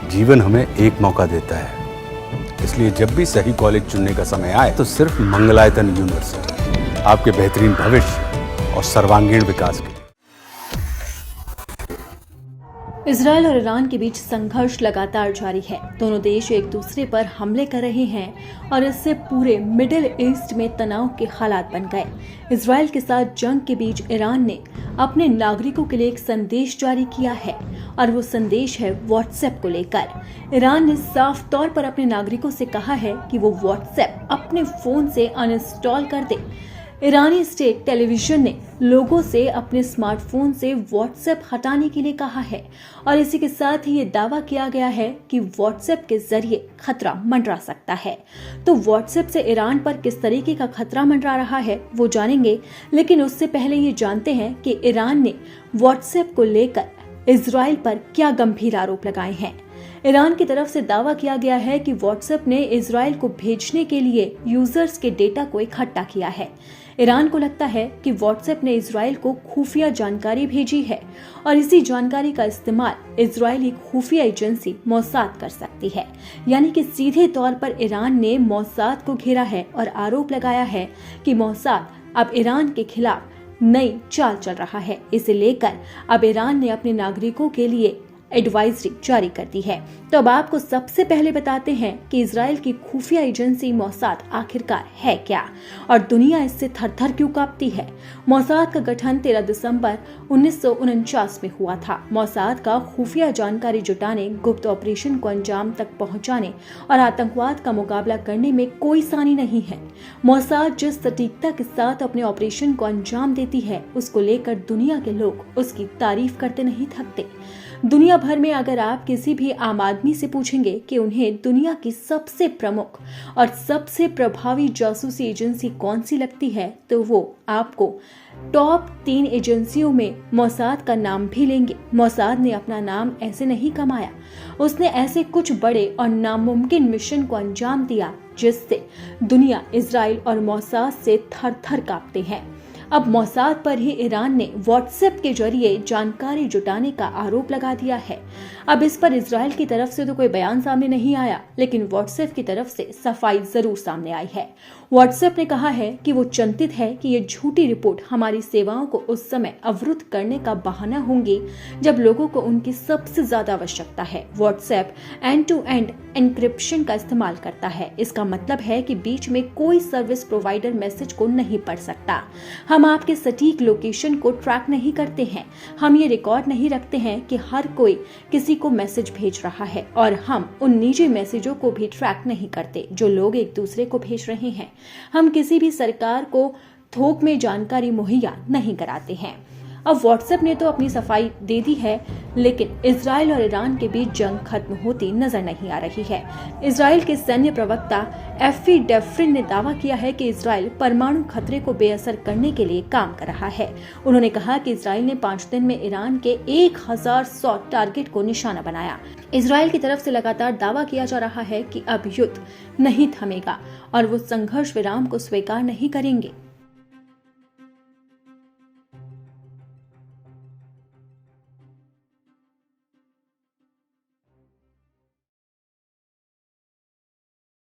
जीवन हमें एक मौका देता है, इसलिए जब भी सही कॉलेज चुनने का समय आए तो सिर्फ मंगलायतन यूनिवर्सिटी आपके बेहतरीन भविष्य और सर्वांगीण विकास के लिए। इजरायल और ईरान के बीच संघर्ष लगातार जारी है। दोनों देश एक दूसरे पर हमले कर रहे हैं और इससे पूरे मिडिल ईस्ट में तनाव के हालात बन गए। इजरायल के साथ जंग के बीच ईरान ने अपने नागरिकों के लिए एक संदेश जारी किया है और वो संदेश है व्हाट्सएप को लेकर। ईरान ने साफ तौर पर अपने नागरिकों से कहा है कि वो व्हाट्सएप अपने फोन से अनइंस्टॉल कर दे। ईरानी स्टेट टेलीविजन ने लोगों से अपने स्मार्टफोन से व्हाट्सएप हटाने के लिए कहा है और इसी के साथ ही ये दावा किया गया है कि व्हाट्सएप के जरिए खतरा मंडरा सकता है। तो व्हाट्सएप से ईरान पर किस तरीके का खतरा मंडरा रहा है वो जानेंगे, लेकिन उससे पहले ये जानते हैं कि ईरान ने व्हाट्सएप को लेकर इजराइल पर क्या गंभीर आरोप लगाए हैं। ईरान की तरफ से दावा किया गया है कि व्हाट्सएप ने इजराइल को भेजने के लिए यूजर्स के डेटा को इकट्ठा किया है। ईरान को लगता है कि व्हाट्सएप ने इजराइल को खुफिया जानकारी भेजी है और इसी जानकारी का इस्तेमाल इजरायली खुफिया एजेंसी मोसाद कर सकती है। यानी कि सीधे तौर पर ईरान ने मोसाद को घेरा है और आरोप लगाया है कि मोसाद अब ईरान के खिलाफ नई चाल चल रहा है। इसे लेकर अब ईरान ने अपने नागरिकों के लिए एडवाइजरी जारी कर दी है। तो अब आपको सबसे पहले बताते हैं कि इजराइल की खुफिया एजेंसी मोसाद आखिरकार है क्या और दुनिया इससे थर-थर क्यों कांपती है। मोसाद का गठन 13 दिसंबर 1949 में हुआ था। मोसाद का खुफिया जानकारी जुटाने, गुप्त ऑपरेशन को अंजाम तक पहुंचाने और आतंकवाद का मुकाबला करने में कोई सानी नहीं है। मोसाद जिस सटीकता के साथ अपने ऑपरेशन को अंजाम देती है, उसको लेकर दुनिया के लोग उसकी तारीफ करते नहीं थकते। दुनिया भर में अगर आप किसी भी आम आदमी से पूछेंगे कि उन्हें दुनिया की सबसे प्रमुख और सबसे प्रभावी जासूसी एजेंसी कौन सी लगती है, तो वो आपको टॉप 3 एजेंसियों में मोसाद का नाम भी लेंगे। मोसाद ने अपना नाम ऐसे नहीं कमाया, उसने ऐसे कुछ बड़े और नामुमकिन मिशन को अंजाम दिया जिससे दुनिया इजराइल और मोसाद से थर-थर कांपते हैं। अब मोसाद पर ही ईरान ने व्हाट्सएप के जरिए जानकारी जुटाने का आरोप लगा दिया है। अब इस पर इजराइल की तरफ से तो कोई बयान सामने नहीं आया, लेकिन व्हाट्सएप की तरफ से सफाई जरूर सामने आई है। व्हाट्सएप ने कहा है कि वो चिंतित है कि ये झूठी रिपोर्ट हमारी सेवाओं को उस समय अवरुद्ध करने का बहाना होंगी जब लोगों को उनकी सबसे ज्यादा आवश्यकता है। WhatsApp end to end encryption का इस्तेमाल करता है। इसका मतलब है कि बीच में कोई सर्विस प्रोवाइडर मैसेज को नहीं पढ़ सकता। हम आपके सटीक लोकेशन को ट्रैक नहीं करते हैं। हम ये रिकॉर्ड नहीं रखते हैं कि हर कोई किसी को मैसेज भेज रहा है और हम उन निजी मैसेजों को भी ट्रैक नहीं करते जो लोग एक दूसरे को भेज रहे हैं। हम किसी भी सरकार को थोक में जानकारी मुहैया नहीं कराते हैं। अब व्हाट्सएप ने तो अपनी सफाई दे दी है, लेकिन इजराइल और ईरान के बीच जंग खत्म होती नजर नहीं आ रही है। इजराइल के सैन्य प्रवक्ता एफी डेफ्रिन ने दावा किया है कि इजराइल परमाणु खतरे को बेअसर करने के लिए काम कर रहा है। उन्होंने कहा कि इजराइल ने 5 दिन में ईरान के 1100 टारगेट को निशाना बनाया। इजराइल की तरफ से लगातार दावा किया जा रहा है कि अब युद्ध नहीं थमेगा और वो संघर्ष विराम को स्वीकार नहीं करेंगे।